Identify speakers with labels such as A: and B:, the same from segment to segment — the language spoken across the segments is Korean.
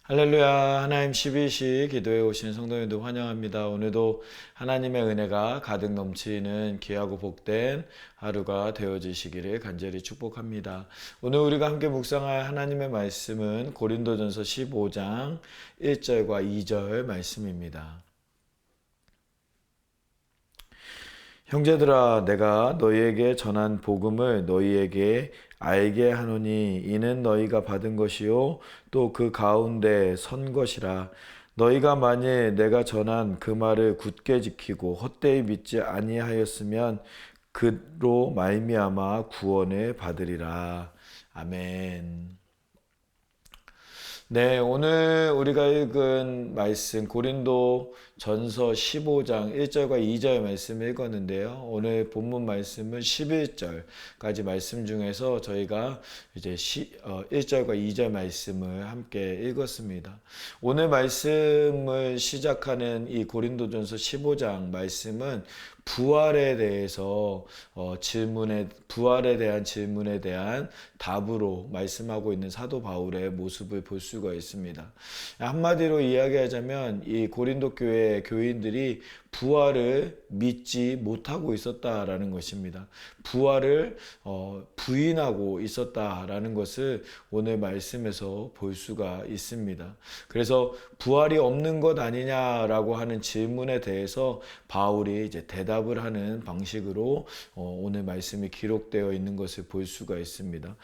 A: 할렐루야. 하나님 12시 기도해 오신 성도님들 환영합니다. 오늘도 하나님의 은혜가 가득 넘치는 귀하고 복된 하루가 되어지시기를 간절히 축복합니다. 오늘 우리가 함께 묵상할 하나님의 말씀은 고린도전서 15장 1절과 2절 말씀입니다. 형제들아, 내가 너희에게 전한 복음을 너희에게 알게 하노니 이는 너희가 받은 것이요 또 그 가운데 선 것이라. 너희가 만일 내가 전한 그 말을 굳게 지키고 헛되이 믿지 아니하였으면 그로 말미암아 구원을 받으리라. 아멘. 네, 오늘 우리가 읽은 말씀 고린도 전서 15장 1절과 2절 말씀 읽었는데요. 오늘 본문 말씀은 11절까지 말씀 중에서 저희가 이제 1절과 2절 말씀을 함께 읽었습니다. 오늘 말씀을 시작하는 이 고린도전서 15장 말씀은 부활에 대해서 부활에 대한 질문에 대한 답으로 말씀하고 있는 사도 바울의 모습을 볼 수가 있습니다. 한마디로 이야기하자면 이 고린도 교회 교인들이 부활을 믿지 못하고 있었다라는 것입니다. 부활을 부인하고 있었다라는 것을 오늘 말씀에서 볼 수가 있습니다. 그래서 부활이 없는 것 아니냐라고 하는 질문에 대해서 바울이 이제 대답을 하는 방식으로 오늘 말씀이 기록되어 있는 것을 볼 수가 있습니다.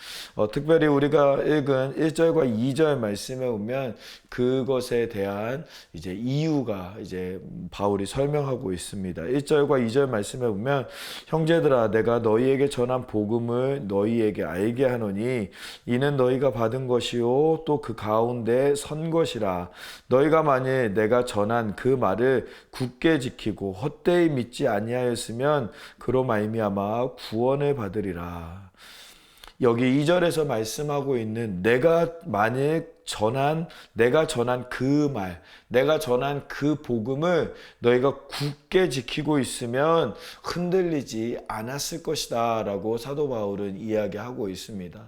A: 특별히 우리가 읽은 1절과 2절 말씀에 보면 그것에 대한 이제 이유가 이제 바울이 설명하고 있습니다. 1절과 2절 말씀에 보면 형제들아 내가 너희에게 전한 복음을 너희에게 알게 하노니 이는 너희가 받은 것이요 또 그 가운데 선 것이라. 너희가 만일 내가 전한 그 말을 굳게 지키고 헛되이 믿지 아니하였으면 그로 말미암아 구원을 받으리라. 여기 2절에서 말씀하고 있는 내가 전한 그 말, 내가 전한 그 복음을 너희가 굳게 지키고 있으면 흔들리지 않았을 것이다 라고 사도 바울은 이야기하고 있습니다.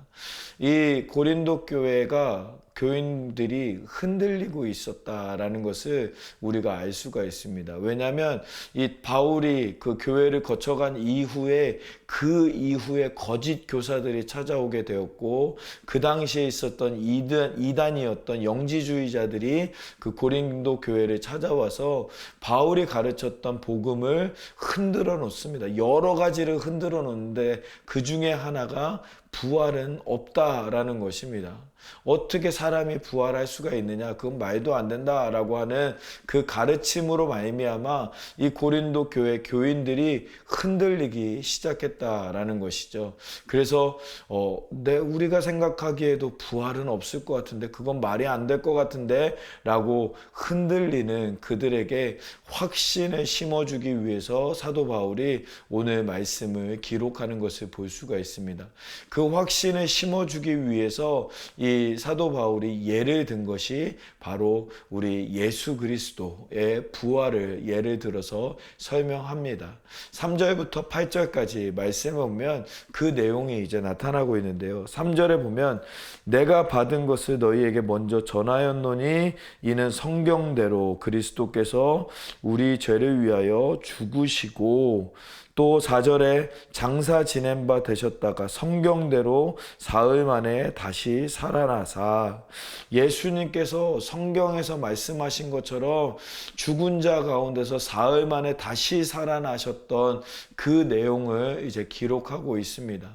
A: 이 고린도 교회가 교인들이 흔들리고 있었다라는 것을 우리가 알 수가 있습니다. 왜냐하면 이 바울이 그 교회를 거쳐간 이후에 그 이후에 거짓 교사들이 찾아오게 되었고 그 당시에 있었던 이단이었던 영지주의자들이 그 고린도 교회를 찾아와서 바울이 가르쳤던 복음을 흔들어 놓습니다. 여러 가지를 흔들어 놓는데 그 중에 하나가 부활은 없다라는 것입니다. 어떻게 사람이 부활할 수가 있느냐? 그건 말도 안 된다라고 하는 그 가르침으로 말미암아 이 고린도 교회 교인들이 흔들리기 시작했다라는 것이죠. 그래서 우리가 생각하기에도 부활은 없을 것 같은데 그건 말이 안 될 것 같은데 라고 흔들리는 그들에게 확신을 심어주기 위해서 사도 바울이 오늘 말씀을 기록하는 것을 볼 수가 있습니다. 그 확신을 심어주기 위해서 이 사도 바울이 예를 든 것이 바로 우리 예수 그리스도의 부활을 예를 들어서 설명합니다. 3절부터 8절까지 말씀을 보면 그 내용이 이제 나타나고 있는데요. 3절에 보면 내가 받은 것을 너희에게 먼저 전하였노니 이는 성경대로 그리스도께서 우리 죄를 위하여 죽으시고 또 4절에 장사 지낸 바 되셨다가 성경대로 사흘 만에 다시 살아나사. 예수님께서 성경에서 말씀하신 것처럼 죽은 자 가운데서 사흘 만에 다시 살아나셨던 그 내용을 이제 기록하고 있습니다.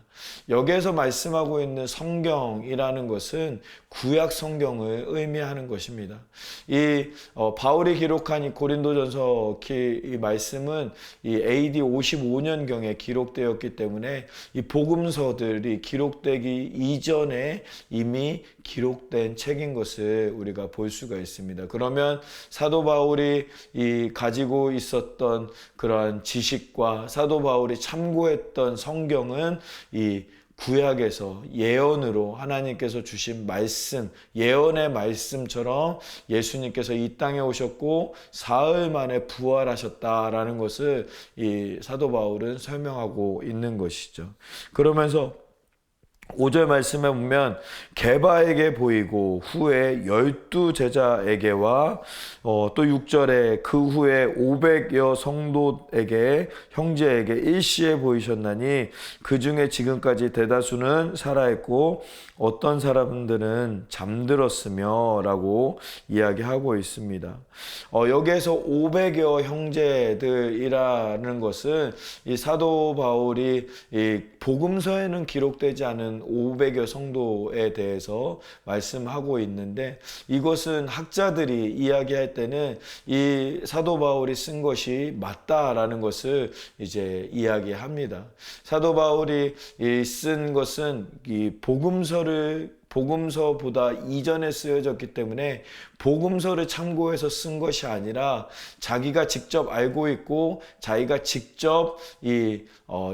A: 여기에서 말씀하고 있는 성경이라는 것은 구약 성경을 의미하는 것입니다. 이 바울이 기록한 이 고린도전서 이 말씀은 이 AD 55년경에 기록되었기 때문에 이 복음서들이 기록되기 이전에 이미 기록된 책인 것을 우리가 볼 수가 있습니다. 그러면 사도 바울이 이 가지고 있었던 그러한 지식과 사도 바울이 참고했던 성경은 이 구약에서 예언으로 하나님께서 주신 말씀, 예언의 말씀처럼 예수님께서 이 땅에 오셨고 사흘 만에 부활하셨다라는 것을 이 사도 바울은 설명하고 있는 것이죠. 그러면서 5절 말씀에 보면 게바에게 보이고 후에 12제자에게와 또 6절에 그 후에 500여 성도에게 형제에게 일시에 보이셨나니 그 중에 지금까지 대다수는 살아있고 어떤 사람들은 잠들었으며 라고 이야기하고 있습니다. 여기에서 500여 형제들이라는 것은 이 사도 바울이 이 복음서에는 기록되지 않은 500여 성도에 대해서 말씀하고 있는데, 이것은 학자들이 이야기할 때는 이 사도 바울이 쓴 것이 맞다라는 것을 이제 이야기합니다. 사도 바울이 쓴 것은 이 복음서보다 이전에 쓰여졌기 때문에 복음서를 참고해서 쓴 것이 아니라 자기가 직접 알고 있고 자기가 직접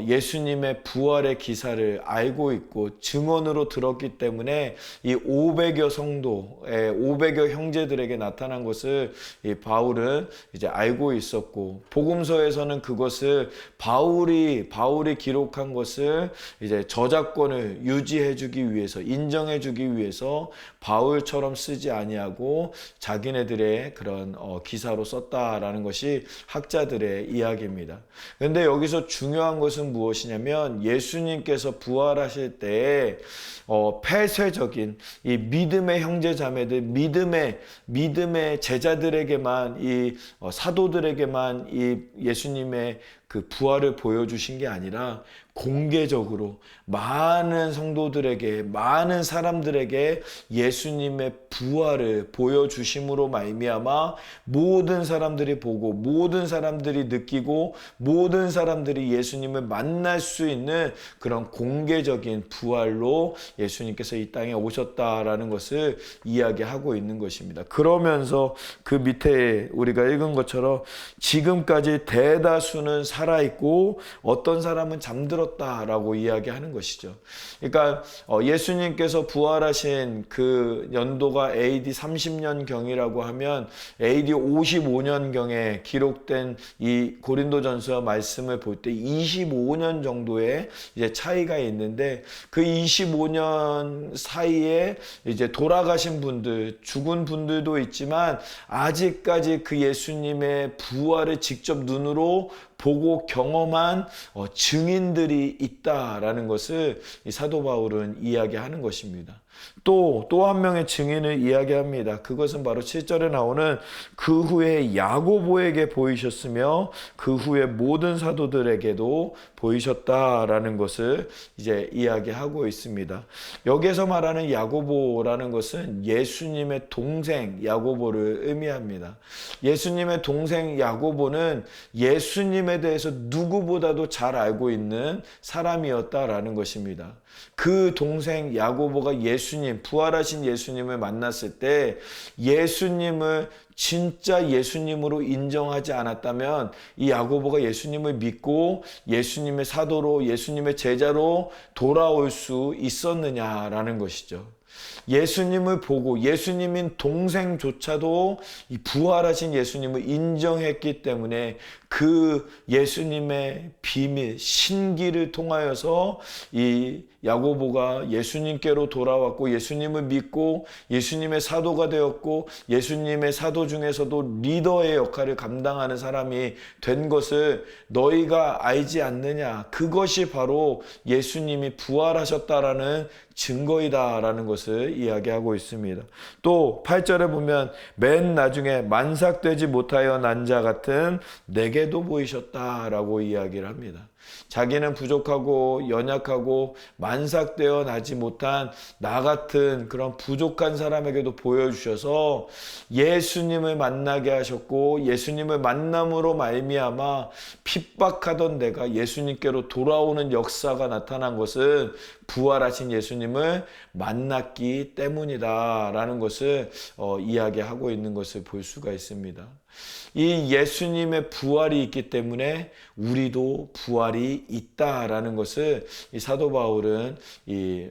A: 예수님의 부활의 기사를 알고 있고 증언으로 들었기 때문에 이 500여 성도의 500여 형제들에게 나타난 것을 이 바울은 이제 알고 있었고, 복음서에서는 그것을 바울이 기록한 것을 이제 저작권을 유지해 주기 위해서, 인정해 주기 위해서 바울처럼 쓰지 아니하고 자기네들의 그런 기사로 썼다라는 것이 학자들의 이야기입니다. 그런데 여기서 중요한 것은 무엇이냐면, 예수님께서 부활하실 때 폐쇄적인 이 믿음의 형제자매들, 믿음의 제자들에게만, 이 사도들에게만 이 예수님의 그 부활을 보여주신 게 아니라 공개적으로 많은 성도들에게, 많은 사람들에게 예수님의 부활을 보여주심으로 말미암아 모든 사람들이 보고 모든 사람들이 느끼고 모든 사람들이 예수님을 만날 수 있는 그런 공개적인 부활로 예수님께서 이 땅에 오셨다라는 것을 이야기하고 있는 것입니다. 그러면서 그 밑에 우리가 읽은 것처럼 지금까지 대다수는 살아있고 어떤 사람은 잠들었다라고 이야기하는 것이죠. 그러니까 예수님께서 부활하신 그 연도가 AD 30년경이라고 하면 AD 55년경에 기록된 이 고린도전서 말씀을 볼 때 25년 정도의 이제 차이가 있는데, 그 25년 사이에 이제 돌아가신 분들, 죽은 분들도 있지만 아직까지 그 예수님의 부활을 직접 눈으로 보고 경험한 증인들이 있다라는 것을 이 사도 바울은 이야기하는 것입니다. 또 한 명의 증인을 이야기합니다. 그것은 바로 7절에 나오는 그 후에 야고보에게 보이셨으며 그 후에 모든 사도들에게도 보이셨다라는 것을 이제 이야기하고 있습니다. 여기에서 말하는 야고보라는 것은 예수님의 동생 야고보를 의미합니다. 예수님의 동생 야고보는 예수님에 대해서 누구보다도 잘 알고 있는 사람이었다라는 것입니다. 그 동생 야고보가 부활하신 예수님을 만났을 때 예수님을 진짜 예수님으로 인정하지 않았다면 이 야고보가 예수님을 믿고 예수님의 사도로, 예수님의 제자로 돌아올 수 있었느냐라는 것이죠. 예수님을 보고 예수님인 동생조차도 이 부활하신 예수님을 인정했기 때문에 그 예수님의 비밀, 신기를 통하여서 이 야고보가 예수님께로 돌아왔고 예수님을 믿고 예수님의 사도가 되었고 예수님의 사도 중에서도 리더의 역할을 감당하는 사람이 된 것을 너희가 알지 않느냐. 그것이 바로 예수님이 부활하셨다라는 증거이다라는 것을 이야기하고 있습니다. 또 8절에 보면 맨 나중에 만삭되지 못하여 난 자 같은 내게도 보이셨다라고 이야기를 합니다. 자기는 부족하고 연약하고 만삭되어 나지 못한 나 같은 그런 부족한 사람에게도 보여주셔서 예수님을 만나게 하셨고 예수님을 만남으로 말미암아 핍박하던 내가 예수님께로 돌아오는 역사가 나타난 것은 부활하신 예수님을 만났기 때문이다 라는 것을 이야기하고 있는 것을 볼 수가 있습니다. 이 예수님의 부활이 있기 때문에 우리도 부활이 있다라는 것을 이 사도 바울은 이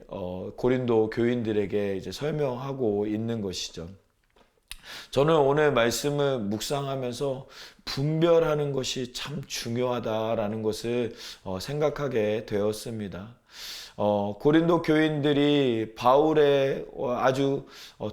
A: 고린도 교인들에게 이제 설명하고 있는 것이죠. 저는 오늘 말씀을 묵상하면서 분별하는 것이 참 중요하다라는 것을 생각하게 되었습니다. 고린도 교인들이 바울의 아주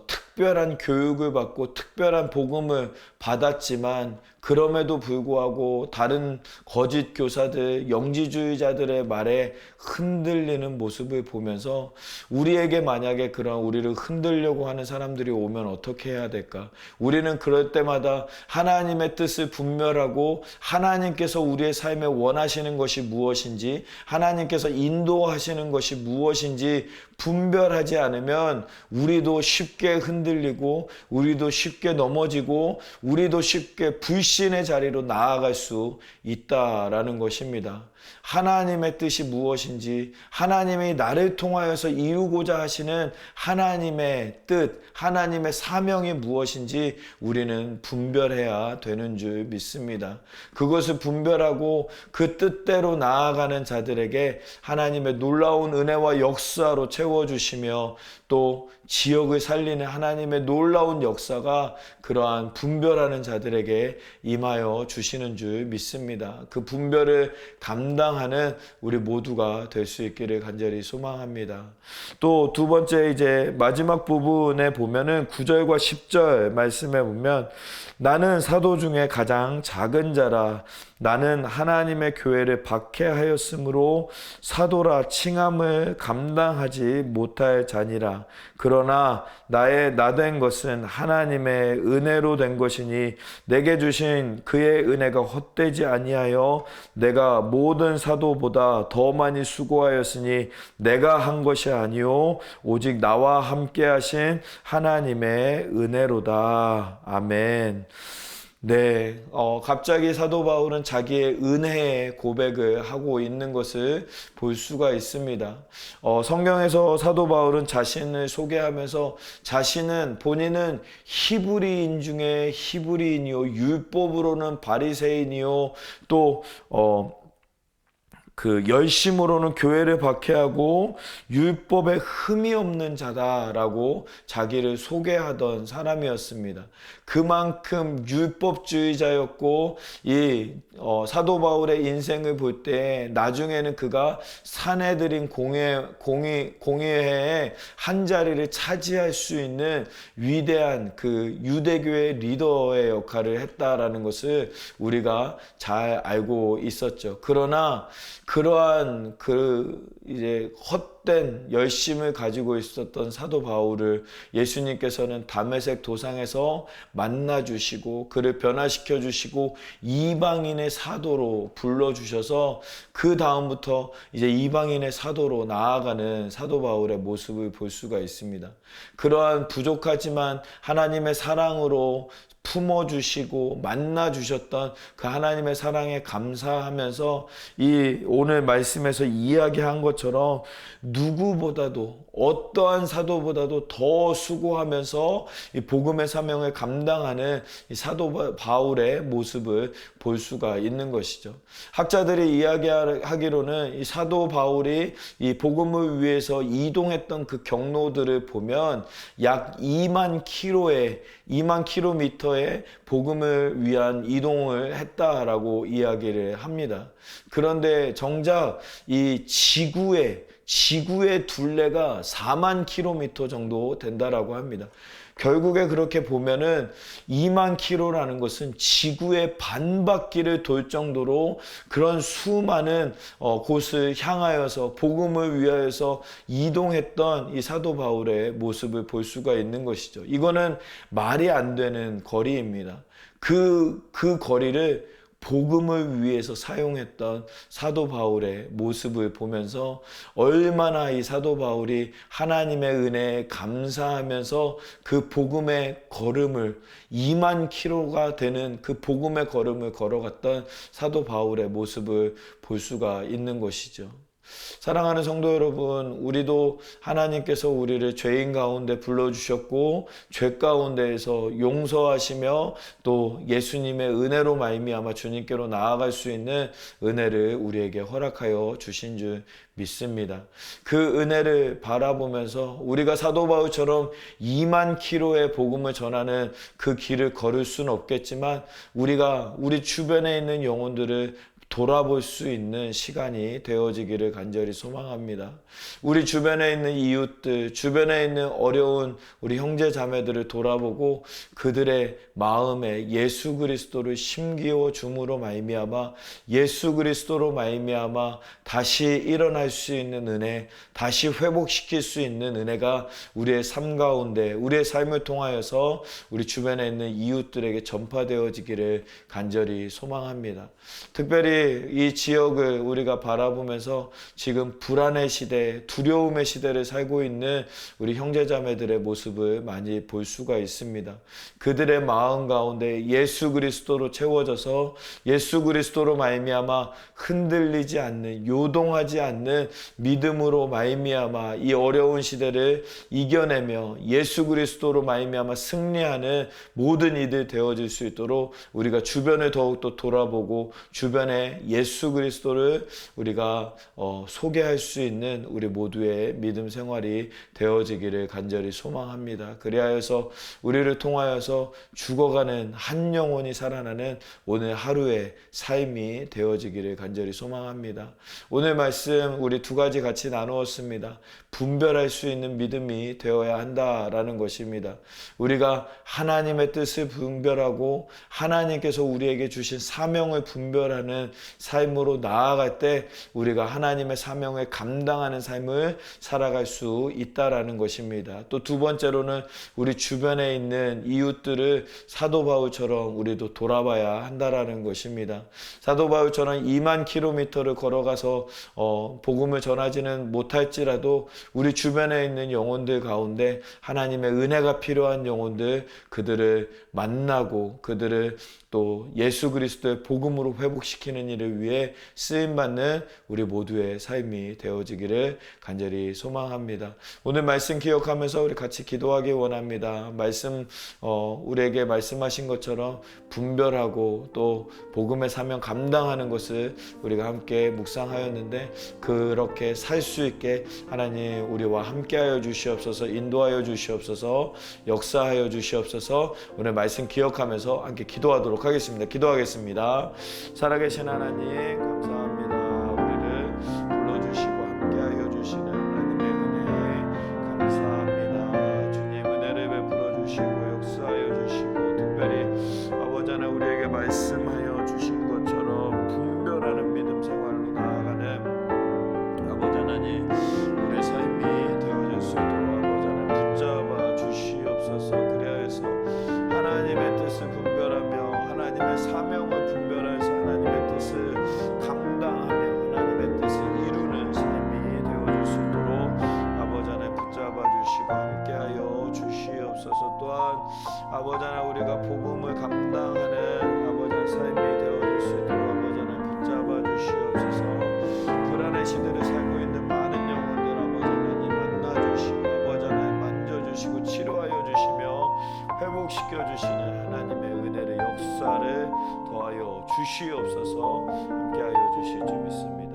A: 특별한 교육을 받고 특별한 복음을 받았지만 그럼에도 불구하고 다른 거짓 교사들, 영지주의자들의 말에 흔들리는 모습을 보면서 우리에게 만약에 그런 우리를 흔들려고 하는 사람들이 오면 어떻게 해야 될까? 우리는 그럴 때마다 하나님의 뜻을 분별하고 하나님께서 우리의 삶에 원하시는 것이 무엇인지, 하나님께서 인도하시는 것이 무엇인지 분별하지 않으면 우리도 쉽게 흔들리고 우리도 쉽게 넘어지고 우리도 쉽게 불신의 자리로 나아갈 수 있다라는 것입니다. 하나님의 뜻이 무엇인지, 하나님이 나를 통하여서 이루고자 하시는 하나님의 뜻, 하나님의 사명이 무엇인지 우리는 분별해야 되는 줄 믿습니다. 그것을 분별하고 그 뜻대로 나아가는 자들에게 하나님의 놀라운 은혜와 역사로 채워주시며 또 지역을 살리는 하나님의 놀라운 역사가 그러한 분별하는 자들에게 임하여 주시는 줄 믿습니다. 그 분별을 감당하는 우리 모두가 될 수 있기를 간절히 소망합니다. 또 두 번째 이제 마지막 부분에 보면은 9절과 10절 말씀에 보면 나는 사도 중에 가장 작은 자라 나는 하나님의 교회를 박해하였으므로 사도라 칭함을 감당하지 못할 자니라. 그러나 나의 나된 것은 하나님의 은혜로 된 것이니 내게 주신 그의 은혜가 헛되지 아니하여 내가 모든 사도보다 더 많이 수고하였으니 내가 한 것이 아니요 오직 나와 함께 하신 하나님의 은혜로다. 아멘. 네, 갑자기 사도 바울은 자기의 은혜의 고백을 하고 있는 것을 볼 수가 있습니다. 성경에서 사도 바울은 자신을 소개하면서 본인은 히브리인 중에 히브리인이요, 율법으로는 바리새인이요, 또 그 열심으로는 교회를 박해하고 율법에 흠이 없는 자다라고 자기를 소개하던 사람이었습니다. 그만큼 율법주의자였고 이 사도 바울의 인생을 볼 때 나중에는 그가 산헤드린 공의회에 한 자리를 차지할 수 있는 위대한 그 유대교의 리더의 역할을 했다라는 것을 우리가 잘 알고 있었죠. 그러나 그러한 이제 헛된 열심을 가지고 있었던 사도 바울을 예수님께서는 다메섹 도상에서 만나 주시고 그를 변화시켜 주시고 이방인의 사도로 불러 주셔서 그 다음부터 이제 이방인의 사도로 나아가는 사도 바울의 모습을 볼 수가 있습니다. 그러한 부족하지만 하나님의 사랑으로 품어주시고 만나주셨던 그 하나님의 사랑에 감사하면서 이 오늘 말씀에서 이야기한 것처럼 누구보다도 어떠한 사도보다도 더 수고하면서 이 복음의 사명을 감당하는 이 사도 바울의 모습을 볼 수가 있는 것이죠. 학자들이 이야기하기로는 이 사도 바울이 이 복음을 위해서 이동했던 그 경로들을 보면 약 2만 킬로미터의 복음을 위한 이동을 했다라고 이야기를 합니다. 그런데 정작 이 지구의 둘레가 4만 킬로미터 정도 된다라고 합니다. 결국에 그렇게 보면은 2만 킬로라는 것은 지구의 반바퀴를 돌 정도로 그런 수많은 곳을 향하여서 복음을 위하여서 이동했던 이 사도 바울의 모습을 볼 수가 있는 것이죠. 이거는 말이 안 되는 거리입니다. 그 거리를 복음을 위해서 사용했던 사도 바울의 모습을 보면서 얼마나 이 사도 바울이 하나님의 은혜에 감사하면서 그 복음의 걸음을 2만 킬로가 되는 그 복음의 걸음을 걸어갔던 사도 바울의 모습을 볼 수가 있는 것이죠. 사랑하는 성도 여러분, 우리도 하나님께서 우리를 죄인 가운데 불러주셨고 죄 가운데에서 용서하시며 또 예수님의 은혜로 말미암아 주님께로 나아갈 수 있는 은혜를 우리에게 허락하여 주신 줄 믿습니다. 그 은혜를 바라보면서 우리가 사도 바울처럼 2만 킬로의 복음을 전하는 그 길을 걸을 수는 없겠지만 우리가 우리 주변에 있는 영혼들을 돌아볼 수 있는 시간이 되어지기를 간절히 소망합니다. 우리 주변에 있는 이웃들, 주변에 있는 어려운 우리 형제 자매들을 돌아보고 그들의 마음에 예수 그리스도를 심기어 줌으로 말미암아 예수 그리스도로 말미암아 다시 일어날 수 있는 은혜, 다시 회복시킬 수 있는 은혜가 우리의 삶 가운데, 우리의 삶을 통하여서 우리 주변에 있는 이웃들에게 전파되어지기를 간절히 소망합니다. 특별히 이 지역을 우리가 바라보면서 지금 불안의 시대, 두려움의 시대를 살고 있는 우리 형제자매들의 모습을 많이 볼 수가 있습니다. 그들의 마음 가운데 예수 그리스도로 채워져서 예수 그리스도로 말미암아 흔들리지 않는, 요동하지 않는 믿음으로 말미암아 이 어려운 시대를 이겨내며 예수 그리스도로 말미암아 승리하는 모든 이들 되어질 수 있도록 우리가 주변을 더욱더 돌아보고 주변에 예수 그리스도를 우리가 소개할 수 있는 우리 모두의 믿음 생활이 되어지기를 간절히 소망합니다. 그리하여서 우리를 통하여서 죽어가는 한 영혼이 살아나는 오늘 하루의 삶이 되어지기를 간절히 소망합니다. 오늘 말씀 우리 두 가지 같이 나누었습니다. 분별할 수 있는 믿음이 되어야 한다라는 것입니다. 우리가 하나님의 뜻을 분별하고 하나님께서 우리에게 주신 사명을 분별하는 삶으로 나아갈 때 우리가 하나님의 사명을 감당하는 삶을 살아갈 수 있다라는 것입니다. 또 두 번째로는 우리 주변에 있는 이웃들을 사도 바울처럼 우리도 돌아봐야 한다라는 것입니다. 사도 바울처럼 2만 킬로미터를 걸어가서 복음을 전하지는 못할지라도 우리 주변에 있는 영혼들 가운데 하나님의 은혜가 필요한 영혼들, 그들을 만나고 그들을 또 예수 그리스도의 복음으로 회복시키는 일을 위해 쓰임받는 우리 모두의 삶이 되어지기를 간절히 소망합니다. 오늘 말씀 기억하면서 우리 같이 기도하기 원합니다. 말씀 우리에게 말씀하신 것처럼 분별하고 또 복음의 사명 감당하는 것을 우리가 함께 묵상하였는데 그렇게 살 수 있게 하나님 우리와 함께하여 주시옵소서, 인도하여 주시옵소서, 역사하여 주시옵소서. 오늘 말씀 기억하면서 함께 기도하도록 하겠습니다. 기도하겠습니다. 살아계신 하나님 감사합니다. 우리를 불러주시고 함께하여 주시는 하나님의 은혜 감사합니다. 주님 은혜를 베풀어 주시고 역사하여 주시고 특별히 아버지 하나 우리에게 말씀하여 주신 것처럼 분별하는 믿음 생활로 나아가는 아버지 하나님 우리의 삶이 되어질 수 있도록 아버지 하나 붙잡아 주시옵소서. 그리하여서 하나님의 뜻을 분별하며 하나님의 사명을 분별해서 하나님의 뜻을 감당하며 하나님의 뜻을 이루는 삶이 되어질 수 있도록 아버지 하나님 붙잡아 주시고 함께하여 주시옵소서. 또한 아버지 하나님 우리가 복음을 감당하는 아버지 하나님 삶이 되어질 수 있도록 아버지 하나님 붙잡아 주시옵소서. 불안의 시대를 살고 있는 많은 영혼들 아버지 하나님 만나주시고 아버지 하나님 만져주시고 치료하여 주시며 회복시켜 주시는 하나님의 은혜를 역사를 더하여 주시옵소서. 함께하여 주실 줄 믿습니다.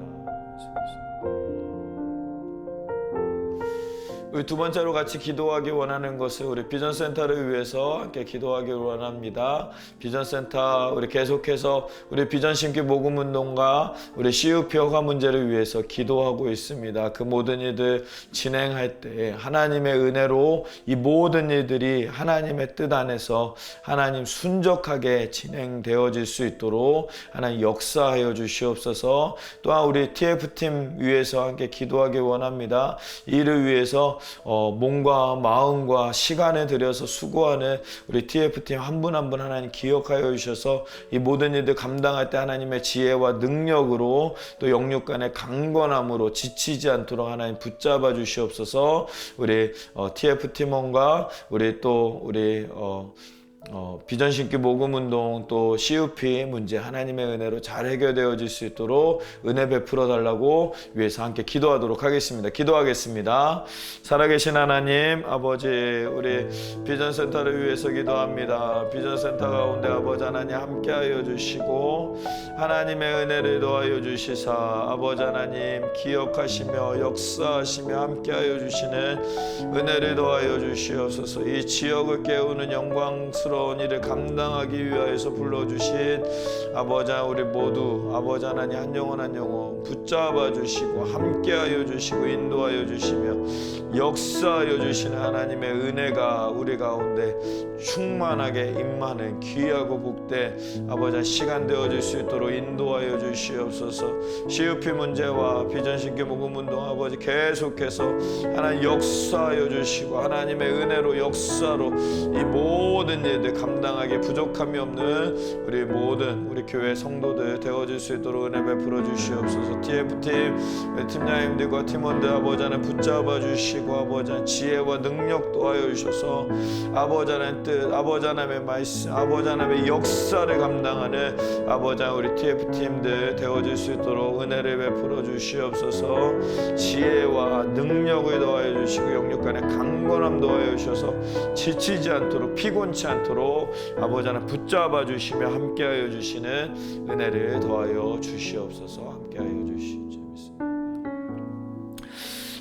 A: 우리 두 번째로 같이 기도하기 원하는 것은 우리 비전센터를 위해서 함께 기도하기 원합니다. 비전센터 우리 계속해서 우리 비전 심기 모금 운동과 우리 CUP 허가 문제를 위해서 기도하고 있습니다. 그 모든 일들 진행할 때 하나님의 은혜로 이 모든 일들이 하나님의 뜻 안에서 하나님 순적하게 진행되어질 수 있도록 하나님 역사하여 주시옵소서. 또한 우리 TF팀 위해서 함께 기도하기 원합니다. 이를 위해서 몸과 마음과 시간을 들여서 수고하는 우리 TF팀 한 분 한 분 하나님 기억하여 주셔서 이 모든 일들 감당할 때 하나님의 지혜와 능력으로 또 영육 간의 강건함으로 지치지 않도록 하나님 붙잡아 주시옵소서. 우리 TF팀원과 우리 또 우리 비전 심기 모금 운동 또 CUP 문제 하나님의 은혜로 잘 해결되어질 수 있도록 은혜 베풀어 달라고 위해서 함께 기도하도록 하겠습니다. 기도하겠습니다. 살아계신 하나님 아버지 우리 비전센터를 위해서 기도합니다. 비전센터 가운데 아버지 하나님 함께하여 주시고 하나님의 은혜를 더하여 주시사 아버지 하나님 기억하시며 역사하시며 함께하여 주시는 은혜를 더하여 주시옵소서. 이 지역을 깨우는 영광스러운 부담스러운 일을 감당하기 위하여서 불러주신 아버지 우리 모두 아버지 하나님 한 영혼 한 영혼 붙잡아 주시고 함께하여 주시고 인도하여 주시며 역사하여 주시는 하나님의 은혜가 우리 가운데 충만하게 임하는 귀하고 복된 아버지 시간 되어질 수 있도록 인도하여 주시옵소서. CUP 문제와 비전신교 복음운동 아버지 계속해서 하나님 역사하여 주시고 하나님의 은혜로 역사로 이 모든 일들 감당하게 부족함이 없는 우리 모든 우리 교회 성도들 되어질 수 있도록 은혜 베풀어 주시옵소서. TF팀 팀장님들과 팀원들 아버지 하나님 붙잡아 주시고 아버지 하나님 지혜와 능력 도하여 주셔서 아버지 하나님 뜻 아버지 하나님의 말씀 아버지 하나님의 역사를 감당하는 아버지 하나님 우리 TF팀들 되어질 수 있도록 은혜를 베풀어 주시옵소서. 지혜와 능력을 더하여 주시고 영육간의 강건함 더하여 주셔서 지치지 않도록 피곤치 않도록 아버지 하나님 붙잡아 주시며 함께하여 주시는 은혜를 더하여 주시옵소서. 함께하여 주시옵소서.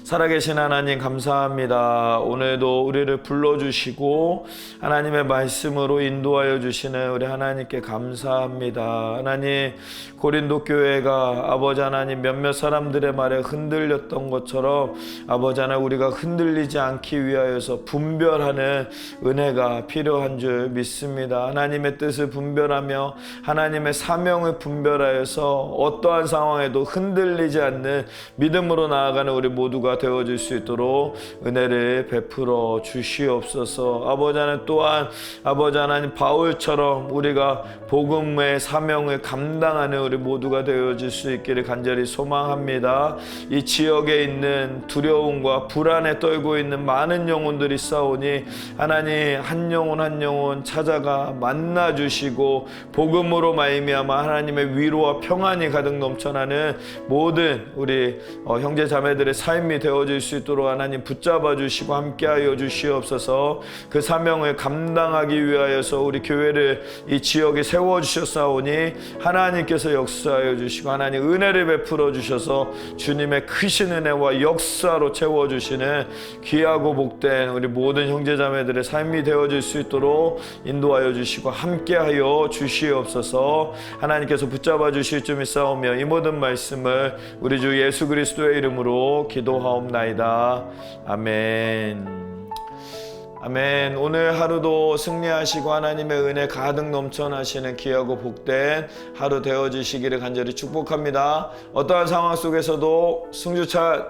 A: 살아계신 하나님 감사합니다. 오늘도 우리를 불러주시고 하나님의 말씀으로 인도하여 주시는 우리 하나님께 감사합니다. 하나님 고린도 교회가 아버지 하나님 몇몇 사람들의 말에 흔들렸던 것처럼 아버지 하나님 우리가 흔들리지 않기 위하여서 분별하는 은혜가 필요한 줄 믿습니다. 하나님의 뜻을 분별하며 하나님의 사명을 분별하여서 어떠한 상황에도 흔들리지 않는 믿음으로 나아가는 우리 모두가 되어질 수 있도록 은혜를 베풀어 주시옵소서. 아버지 하나님 또한 아버지 하나님 바울처럼 우리가 복음의 사명을 감당하는 우리 모두가 되어질 수 있기를 간절히 소망합니다. 이 지역에 있는 두려움과 불안에 떨고 있는 많은 영혼들이 싸우니 하나님 한 영혼 한 영혼 찾아가 만나 주시고 복음으로 말미암아 하나님의 위로와 평안이 가득 넘쳐나는 모든 우리 형제 자매들의 삶이 되어질 수 있도록 하나님 붙잡아 주시고 함께하여 주시옵소서. 그 사명을 감당하기 위하여서 우리 교회를 이 지역에 세워주셨사오니 하나님께서 역사하여 주시고 하나님 은혜를 베풀어 주셔서 주님의 크신 은혜와 역사로 채워주시는 귀하고 복된 우리 모든 형제자매들의 삶이 되어질 수 있도록 인도하여 주시고 함께하여 주시옵소서. 하나님께서 붙잡아 주실 줄 믿사오며 이 모든 말씀을 우리 주 예수 그리스도의 이름으로 기도하옵나이다. 아멘. 아멘. 오늘 하루도 승리하시고 하나님의 은혜 가득 넘쳐나시는 귀하고 복된 하루 되어지시기를 간절히 축복합니다. 어떠한 상황 속에서도 승주차